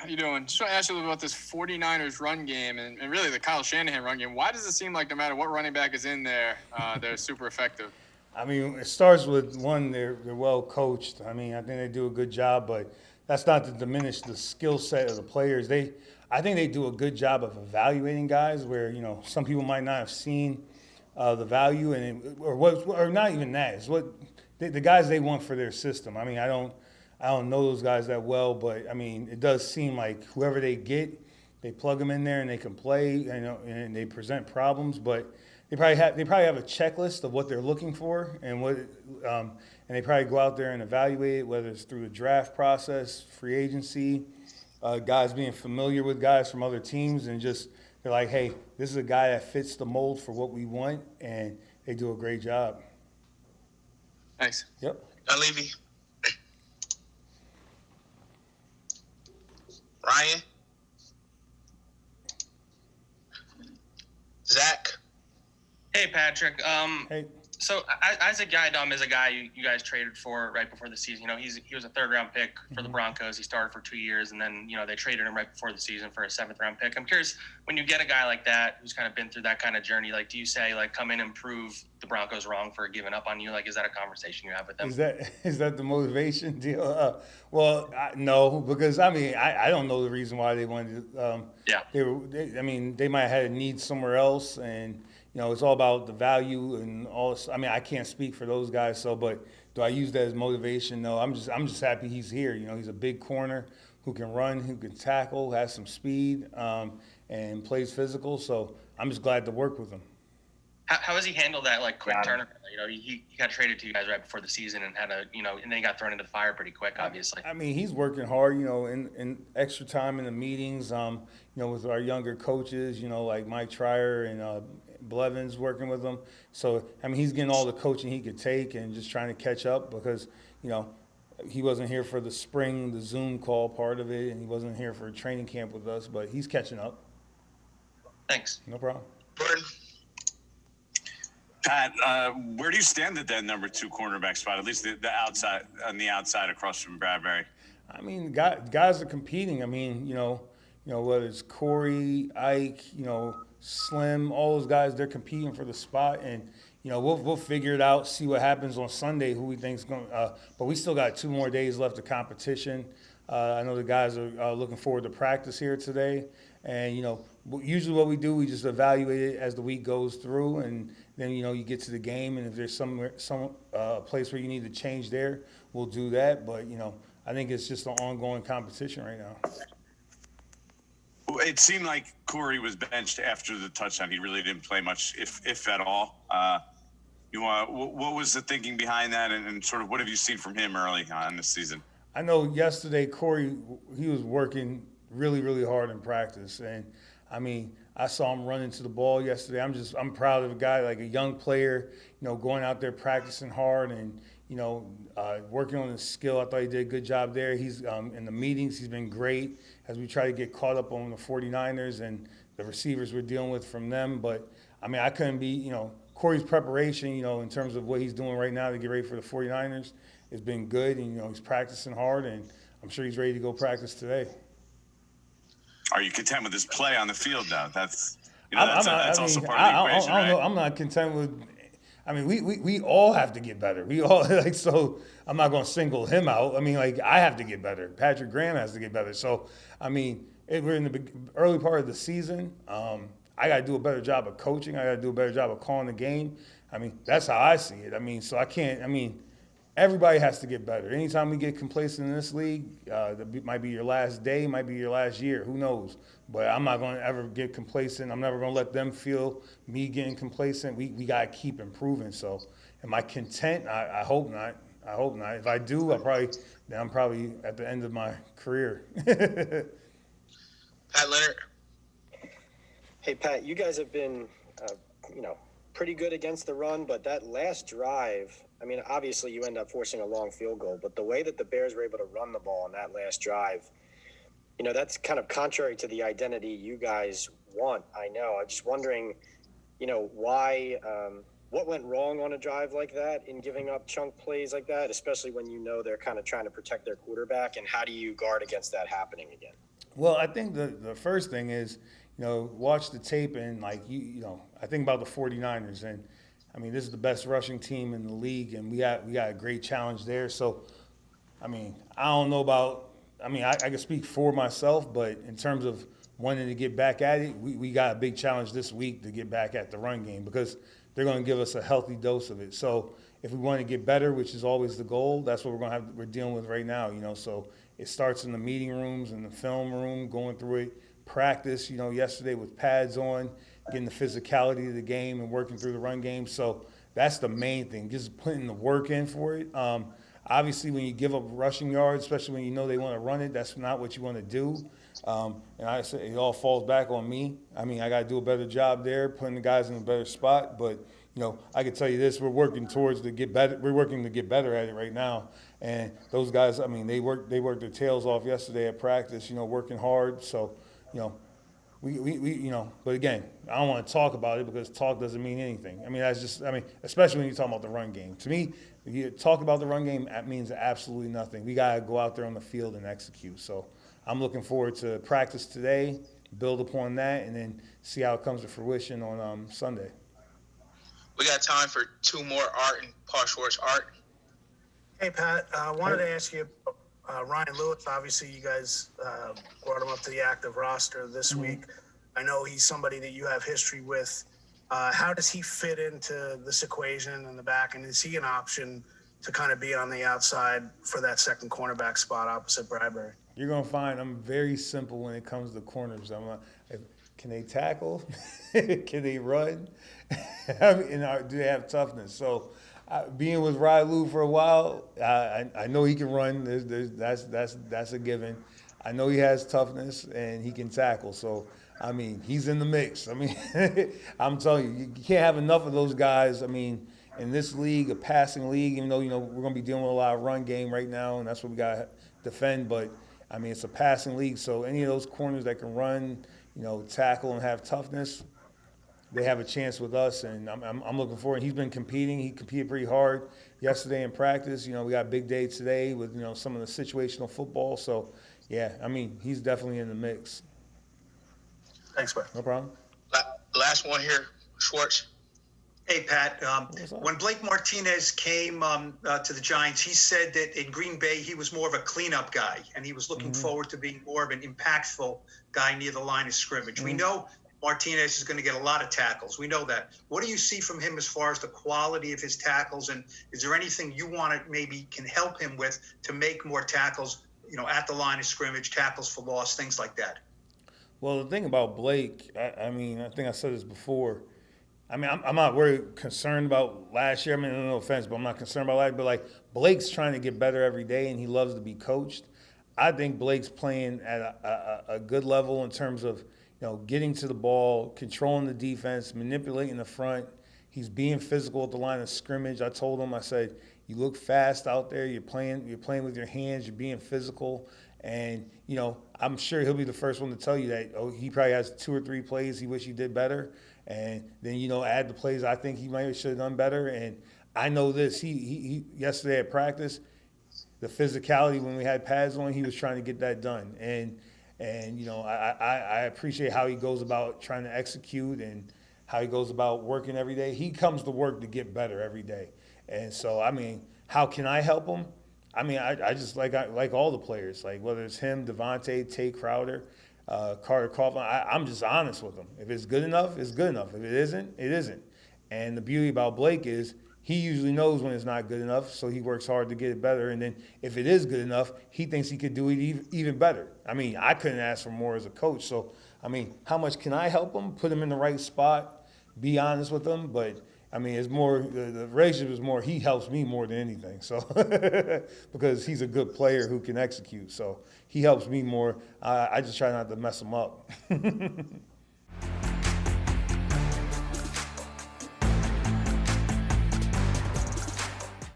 How you doing? Just want to ask you a little about this 49ers run game and really the Kyle Shanahan run game. Why does it seem like no matter what running back is in there, they're super effective? I mean, it starts with one, they're well coached. I mean, I think they do a good job, but that's not to diminish the skill set of the players. I think they do a good job of evaluating guys where some people might not have seen the value or not even that. It's what the guys they want for their system. I mean, I don't know those guys that well, but I mean, it does seem like whoever they get, they plug them in there and they can play, and they present problems, but they probably have a checklist of what they're looking for and they probably go out there and evaluate it, whether it's through the draft process, free agency, guys being familiar with guys from other teams, and just they're like, hey, this is a guy that fits the mold for what we want, and they do a great job. Thanks. Yep. Levy. Ryan. Zach. Hey, Patrick. Hey. So Isaac Yiadom is a guy you guys traded for right before the season. He was a third-round pick for the Broncos. He started for 2 years, and then they traded him right before the season for a seventh-round pick. I'm curious, when you get a guy like that who's kind of been through that kind of journey, like, do you say, like, come in and prove the Broncos wrong for giving up on you? Like, is that a conversation you have with them? Is that the motivation deal? No, because I don't know the reason why they wanted. They might have had a need somewhere else, and it's all about the value and all this. I mean, I can't speak for those guys, but do I use that as motivation? No, I'm just happy he's here. He's a big corner who can run, who can tackle, has some speed, and plays physical. So I'm just glad to work with him. How has he handled that, like, quick turnaround? He got traded to you guys right before the season and had and then he got thrown into the fire pretty quick, obviously. I mean, he's working hard, in extra time in the meetings, with our younger coaches, like Mike Trier and Blevins working with him. So, I mean, he's getting all the coaching he could take and just trying to catch up because, he wasn't here for the Zoom call part of it, and he wasn't here for training camp with us, but he's catching up. Thanks. No problem. Jordan. Pat, where do you stand at that number 2 cornerback spot? At least the outside, on the outside across from Bradbury. I mean, guys are competing. I mean, whether it's Corey, Ike, Slim, all those guys, they're competing for the spot, and we'll figure it out, see what happens on Sunday, who we think's going. But we still got 2 more days left of competition. I know the guys are looking forward to practice here today, and usually what we do, we just evaluate it as the week goes through, and then you get to the game, and if there's some place where you need to change there, we'll do that. But I think it's just an ongoing competition right now. It seemed like Corey was benched after the touchdown. He really didn't play much, if at all. What was the thinking behind that, and sort of what have you seen from him early on this season? I know yesterday Corey, he was working really, really hard in practice, and I mean, I saw him run into the ball yesterday. I'm proud of a guy, like a young player, going out there practicing hard and working on his skill. I thought he did a good job there. He's in the meetings, he's been great as we try to get caught up on the 49ers and the receivers we're dealing with from them. But I mean, I couldn't be, Corey's preparation, in terms of what he's doing right now to get ready for the 49ers has been good, and he's practicing hard, and I'm sure he's ready to go practice today. Are you content with his play on the field, though? That's also part of the equation, I don't know. right? I'm not content with. I mean, we all have to get better. We all so. I'm not going to single him out. I mean, I have to get better. Patrick Graham has to get better. So, I mean, we're in the early part of the season. I got to do a better job of coaching. I got to do a better job of calling the game. I mean, that's how I see it. I mean, so I can't. I mean, everybody has to get better. Anytime we get complacent in this league, that might be your last day, might be your last year. Who knows? But I'm not going to ever get complacent. I'm never going to let them feel me getting complacent. We got to keep improving. So am I content? I hope not. I hope not. If I do, I'm probably at the end of my career. Pat Leonard. Hey, Pat, you guys have been, pretty good against the run, but that last drive, I mean, obviously you end up forcing a long field goal, but the way that the Bears were able to run the ball on that last drive, that's kind of contrary to the identity you guys want. I know. I'm just wondering, why, what went wrong on a drive like that in giving up chunk plays like that, especially when they're kind of trying to protect their quarterback, and how do you guard against that happening again? Well, I think the first thing is, watch the tape and I think about the 49ers and I mean, this is the best rushing team in the league and we got a great challenge there. So, I mean, I don't know about I mean, I can speak for myself, but in terms of wanting to get back at it, we got a big challenge this week to get back at the run game because they're going to give us a healthy dose of it. So if we want to get better, which is always the goal, that's what we're dealing with right now. So it starts in the meeting rooms, in the film room, going through it, practice. Yesterday with pads on, getting the physicality of the game and working through the run game. So that's the main thing, just putting the work in for it. Obviously, when you give up rushing yards, especially when you know they want to run it, that's not what you want to do. And I say it all falls back on me. I mean, I got to do a better job there, putting the guys in a better spot. But I can tell you this: we're working towards to get better. We're working to get better at it right now. And those guys, I mean, they worked their tails off yesterday at practice. Working hard. So, we but again, I don't want to talk about it because talk doesn't mean anything. I mean, especially when you're talking about the run game. To me, if you talk about the run game, that means absolutely nothing. We got to go out there on the field and execute. So I'm looking forward to practice today, build upon that, and then see how it comes to fruition on Sunday. We got time for two more, Art and Paul Schwartz. Art. Hey, Pat. I wanted to ask you, Ryan Lewis, obviously you guys brought him up to the active roster this week. I know he's somebody that you have history with. How does he fit into this equation in the back, and is he an option to kind of be on the outside for that second cornerback spot opposite Bradbury? You're going to find I'm very simple when it comes to corners. Can they tackle? Can they run? Do they have toughness? So being with Ryu for a while, I know he can run. That's a given. I know he has toughness and he can tackle. So, I mean, he's in the mix. I mean, I'm telling you can't have enough of those guys. I mean, in this league, a passing league, even though, we're going to be dealing with a lot of run game right now, and that's what we got to defend. But, I mean, it's a passing league. So any of those corners that can run, tackle and have toughness, they have a chance with us, and I'm looking forward. He's been competing. He competed pretty hard yesterday in practice. We got a big day today with, some of the situational football. So, yeah, I mean, he's definitely in the mix. Thanks, Pat. No problem. Last one here, Schwartz. Hey, Pat. When Blake Martinez came to the Giants, he said that in Green Bay he was more of a cleanup guy, and he was looking forward to being more of an impactful guy near the line of scrimmage. We know Martinez is going to get a lot of tackles. We know that. What do you see from him as far as the quality of his tackles, and is there anything you want to maybe can help him with to make more tackles, at the line of scrimmage, tackles for loss, things like that? Well, the thing about Blake, I mean, I think I said this before. I mean, I'm not very concerned about last year. I mean, no offense, but I'm not concerned about that. But, Blake's trying to get better every day, and he loves to be coached. I think Blake's playing at a good level in terms of, getting to the ball, controlling the defense, manipulating the front. He's being physical at the line of scrimmage. I told him, I said, you look fast out there. You're playing with your hands. You're being physical. And, I'm sure he'll be the first one to tell you that, he probably has 2 or 3 plays he wish he did better. And then, add the plays I think he might should have done better. And I know this. He yesterday at practice, the physicality when we had pads on, he was trying to get that done. And I appreciate how he goes about trying to execute and how he goes about working every day. He comes to work to get better every day. And so, I mean, how can I help him? I mean, I just like all the players, whether it's him, Devontae, Tay Crowder, Carter Coughlin, I'm just honest with him. If it's good enough, it's good enough. If it isn't, it isn't. And the beauty about Blake is he usually knows when it's not good enough, so he works hard to get it better. And then if it is good enough, he thinks he could do it even better. I mean, I couldn't ask for more as a coach. So, I mean, how much can I help him? Put him in the right spot, be honest with him. But, I mean, it's more the relationship is more he helps me more than anything. So because he's a good player who can execute. So he helps me more. I just try not to mess him up.